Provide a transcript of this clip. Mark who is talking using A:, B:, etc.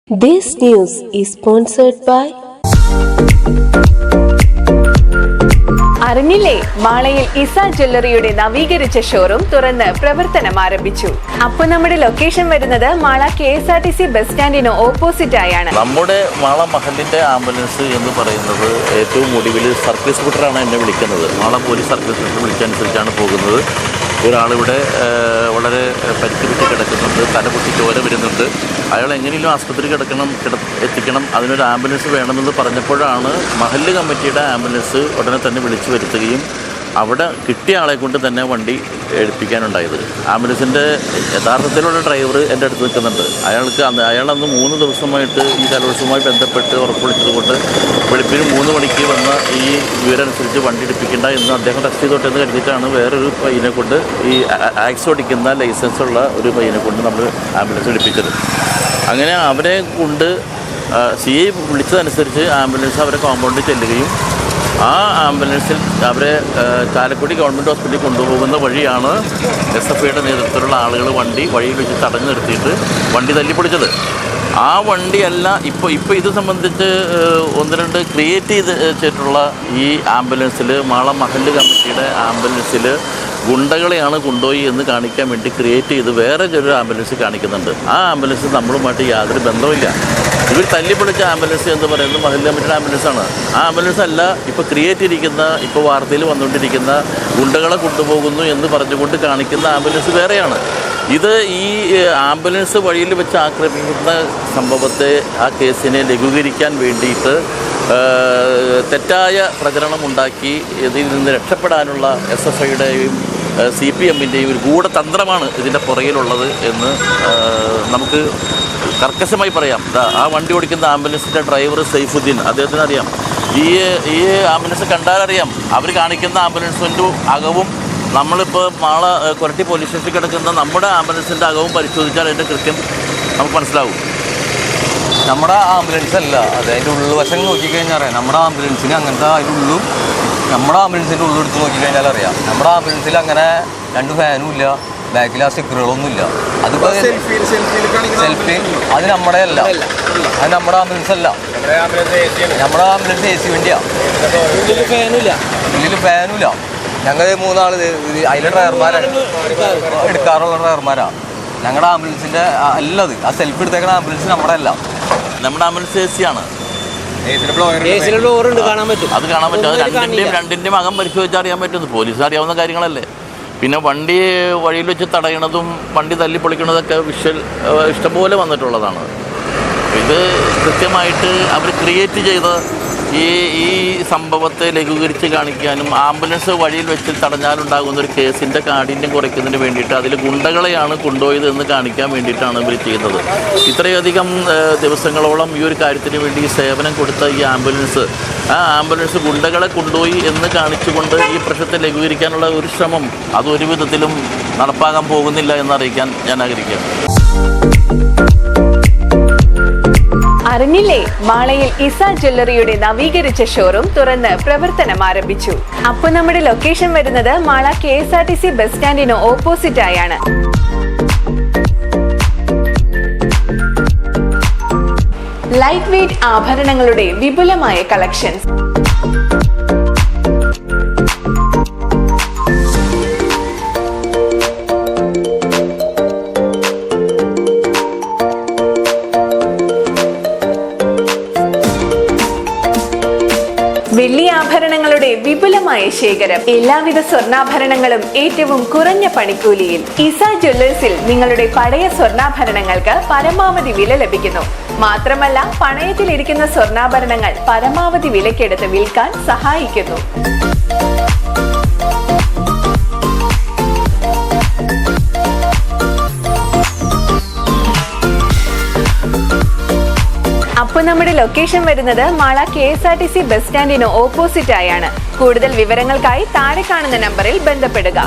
A: This news is sponsored by
B: അറിഞ്ഞില്ലേ, മാളയിൽ ഇസ ജ്വല്ലറിയുടെ നവീകരിച്ച showroom തുറന്ന് പ്രവർത്തനം ആരംഭിച്ചു. അപ്പോൾ നമ്മുടെ ലൊക്കേഷൻ വരുന്നത് മാള KSRTC ബസ് സ്റ്റാൻഡിന് ഓപ്പോസിറ്റ് ആയാണ്.
C: നമ്മുടെ മാള മഹലിന്റെ ആംബുലൻസ് എന്ന് പറയുന്നത് ഏറ്റവും ഒടുവിൽ സർവീസ് സ്കൂട്ടറാണ് എന്നെ വിളിക്കുന്നത്. മാള പോലീസ് സർവീസ് സ്കൂട്ടർ വിളിച്ചനുസരിച്ചാണ് പോകുന്നത്. ഒരാളിവിടെ വളരെ പരിക്കുപറ്റി കിടക്കുന്നുണ്ട്, തലപൊട്ടി ചോര വരുന്നുണ്ട്. അയാൾ എങ്ങനെയും ആസ്പത്രി എത്തിക്കണം, അതിനൊരു ആംബുലൻസ് വേണമെന്ന് പറഞ്ഞപ്പോഴാണ് മഹല്ല് കമ്മിറ്റിയുടെ ആംബുലൻസ് ഉടനെ തന്നെ വിളിച്ചു വരുത്തുകയും അവിടെ കിട്ടിയ ആളെ കൊണ്ട് തന്നെ വണ്ടി എടുപ്പിക്കാനുണ്ടായത്. ആംബുലൻസിൻ്റെ യഥാർത്ഥത്തിലുള്ള ഡ്രൈവർ എൻ്റെ അടുത്ത് നിൽക്കുന്നുണ്ട്. അയാളന്ന് 3 ദിവസമായിട്ട് ഈ കലോത്സവവുമായി ബന്ധപ്പെട്ട് ഉറപ്പുവിളിച്ചതുകൊണ്ട് വെളുപ്പിന് 3 മണിക്ക് വന്ന ഈ വിവരമനുസരിച്ച് വണ്ടി എടുപ്പിക്കേണ്ട എന്ന് അദ്ദേഹം ടെസ്റ്റ് ചെയ്തോട്ടെ എന്ന് കരുതിയിട്ടാണ് വേറൊരു പയ്യനെ കൊണ്ട്, ഈ ആക്സ് ഓടിക്കുന്ന ലൈസൻസുള്ള ഒരു പയ്യനെ കൊണ്ട് നമ്മൾ ആംബുലൻസ് എടുപ്പിച്ചത്. അങ്ങനെ അവരെ കൊണ്ട് CI വിളിച്ചതനുസരിച്ച് ആംബുലൻസ് അവരെ കോമ്പൗണ്ടിൽ ചെല്ലുകയും ആ ആംബുലൻസിൽ അവരെ ചാലക്കുടി ഗവൺമെൻറ് ഹോസ്പിറ്റലിൽ കൊണ്ടുപോകുന്ന വഴിയാണ് SFIയുടെ നേതൃത്വത്തിലുള്ള ആളുകൾ വണ്ടി വഴിയിൽ വെച്ച് തടഞ്ഞു നിർത്തിയിട്ട് വണ്ടി തല്ലിപ്പൊളിച്ചത്. ആ വണ്ടിയല്ല ഇപ്പോൾ ഇത് സംബന്ധിച്ച് 1-2 ക്രിയേറ്റ് ചെയ്തിട്ടുള്ള ഈ ആംബുലൻസിൽ മാള മഹല്ല് കമ്മിറ്റിയുടെ ആംബുലൻസിൽ ഗുണ്ടകളെയാണ് കൊണ്ടുപോയി എന്ന് കാണിക്കാൻ വേണ്ടി ക്രിയേറ്റ് ചെയ്ത് വേറെ ഒരു ആംബുലൻസ് കാണിക്കുന്നുണ്ട്. ആ ആംബുലൻസ് നമ്മളുമായിട്ട് യാതൊരു ബന്ധവുമില്ല. ഇവർ തല്ലിപ്പൊളിച്ച ആംബുലൻസ് എന്ന് പറയുന്നത് മഹല്ല് കമ്മിറ്റിയുടെ ആംബുലൻസാണ്. ആ ആംബുലൻസ് അല്ല ഇപ്പോൾ ക്രിയേറ്റ് ചെയ്തിരിക്കുന്ന, ഇപ്പോൾ വാർത്തയിൽ വന്നുകൊണ്ടിരിക്കുന്ന ഗുണ്ടകളെ കൊണ്ടുപോകുന്നു എന്ന് പറഞ്ഞുകൊണ്ട് കാണിക്കുന്ന ആംബുലൻസ് വേറെയാണ്. ഇത് ഈ ആംബുലൻസ് വഴിയിൽ വെച്ച് ആക്രമിക്കുന്ന സംഭവത്തെ, ആ കേസിനെ ലഘൂകരിക്കാൻ വേണ്ടിയിട്ട് തെറ്റായ പ്രചരണമുണ്ടാക്കി ഇതിൽ നിന്ന് രക്ഷപ്പെടാനുള്ള SFIയുടെയും CPMൻ്റെയും ഒരു ഗൂഢതന്ത്രമാണ് ഇതിൻ്റെ പുറകിലുള്ളത് എന്ന് നമുക്ക് കർക്കശമായി പറയാം. ആ വണ്ടി ഓടിക്കുന്ന ആംബുലൻസിൻ്റെ ഡ്രൈവർ സൈഫുദ്ദീൻ, അദ്ദേഹത്തിന് അറിയാം. ഈ ആംബുലൻസ് കണ്ടാലറിയാം. അവർ കാണിക്കുന്ന ആംബുലൻസിൻ്റെ അകവും നമ്മളിപ്പോൾ മാള കൊരട്ടി പോലീസ് സ്റ്റേഷനിൽ കിടക്കുന്ന നമ്മുടെ ആംബുലൻസിൻ്റെ അകവും പരിശോധിച്ചാൽ അതിൻ്റെ കൃത്യം നമുക്ക് മനസ്സിലാവും.
D: നമ്മുടെ ആംബുലൻസ് അല്ല അത്, അതിൻ്റെ ഉൾവശം നോക്കിക്കഴിഞ്ഞാൽ അറിയാം. നമ്മുടെ ആംബുലൻസിന് അങ്ങനത്തെ അതിൻ്റെ ഉള്ളും നമ്മുടെ ആംബുലൻസിൻ്റെ ഉള്ളെടുത്ത് നോക്കിക്കഴിഞ്ഞാൽ അറിയാം. നമ്മുടെ ആംബുലൻസിൽ അങ്ങനെ 2 ഫാനും ഇല്ല, ബാക്കിൽ ആ സ്റ്റിക്കറുകളൊന്നും ഇല്ല. അതിപ്പോൾ സെൽഫി അത് നമ്മുടെ അല്ല, അത് നമ്മുടെ ആംബുലൻസ് അല്ല. നമ്മുടെ ആംബുലൻസ് AC വണ്ടിയാണ്, ഉള്ളിൽ ഫാനും ഇല്ല. ഞങ്ങൾ 3 ആൾ അതിലെ ഡ്രൈവർമാരാണ്, എടുക്കാറുള്ള ഡ്രൈവർമാരാണ്. ഞങ്ങളുടെ ആംബുലൻസിൻ്റെ അല്ലത്, ആ സെൽഫി എടുത്തേക്കുന്ന ആംബുലൻസ് നമ്മുടെ അല്ല.
C: നമ്മുടെ ആംബുലൻസ് AC ആണ്.
D: കാണാൻ പറ്റും,
C: അത് കാണാൻ പറ്റും. അത് രണ്ടിൻ്റെയും അകം പരിശോധിച്ചാൽ അറിയാൻ പറ്റും. പോലീസ് അറിയാവുന്ന കാര്യങ്ങളല്ലേ. പിന്നെ വണ്ടി വഴിയിൽ വെച്ച് തടയണതും വണ്ടി തല്ലിപ്പൊളിക്കണതൊക്കെ ഇഷ്ടംപോലെ വന്നിട്ടുള്ളതാണ്. ഇത് കൃത്യമായിട്ട് അവർ ക്രിയേറ്റ് ചെയ്ത് ഈ സംഭവത്തെ ലഘൂകരിച്ച് കാണിക്കാനും ആംബുലൻസ് വഴിയിൽ വെച്ച് തടഞ്ഞാലുണ്ടാകുന്ന ഒരു കേസിൻ്റെ കാഠിന്യം കുറയ്ക്കുന്നതിന് വേണ്ടിയിട്ട് അതിൽ ഗുണ്ടകളെയാണ് കൊണ്ടുപോയത് എന്ന് കാണിക്കാൻ വേണ്ടിയിട്ടാണ് ഇവർ ചെയ്യുന്നത്. ഇത്രയധികം ദിവസങ്ങളോളം ഈ ഒരു കാര്യത്തിന് വേണ്ടി സേവനം കൊടുത്ത ഈ ആംബുലൻസ്, ആ ആംബുലൻസ് ഗുണ്ടകളെ കൊണ്ടുപോയി എന്ന് കാണിച്ചുകൊണ്ട് ഈ പ്രശ്നത്തെ ലഘൂകരിക്കാനുള്ള ഒരു ശ്രമം അതൊരു വിധത്തിലും നടപ്പാകാൻ പോകുന്നില്ല എന്നറിയിക്കാൻ ഞാൻ ആഗ്രഹിക്കുകയാണ്.
B: അറിഞ്ഞില്ലേ, മാളയിൽ ഇസ ജ്വല്ലറിയുടെ നവീകരിച്ച ഷോറൂം തുറന്ന് പ്രവർത്തനം ആരംഭിച്ചു. അപ്പോൾ നമ്മുടെ ലൊക്കേഷൻ വരുന്നത് മാള KSRTC ബസ് സ്റ്റാൻഡിന് ഓപ്പോസിറ്റ് ആയാണ്. ലൈറ്റ് വെയ്റ്റ് ആഭരണങ്ങളുടെ വിപുലമായ കളക്ഷൻസ്, വെള്ളി ആഭരണങ്ങളുടെ വിപുലമായ ശേഖരം, എല്ലാവിധ സ്വർണ്ണാഭരണങ്ങളും ഏറ്റവും കുറഞ്ഞ പണിക്കൂലിയിൽ. ഇസ ജ്വല്ലേഴ്സിൽ നിങ്ങളുടെ പഴയ സ്വർണ്ണാഭരണങ്ങൾക്ക് പരമാവധി വില ലഭിക്കുന്നു. മാത്രമല്ല, പണയത്തിലിരിക്കുന്ന സ്വർണ്ണാഭരണങ്ങൾ പരമാവധി വിലക്കെടുത്ത് വിൽക്കാൻ സഹായിക്കുന്നു. അപ്പോൾ നമ്മുടെ ലൊക്കേഷൻ വരുന്നത് മാള KSRTC ബസ് സ്റ്റാൻഡിന് ഓപ്പോസിറ്റ് ആയാണ്. കൂടുതൽ വിവരങ്ങൾക്കായി താഴെ കാണുന്ന നമ്പറിൽ ബന്ധപ്പെടുക.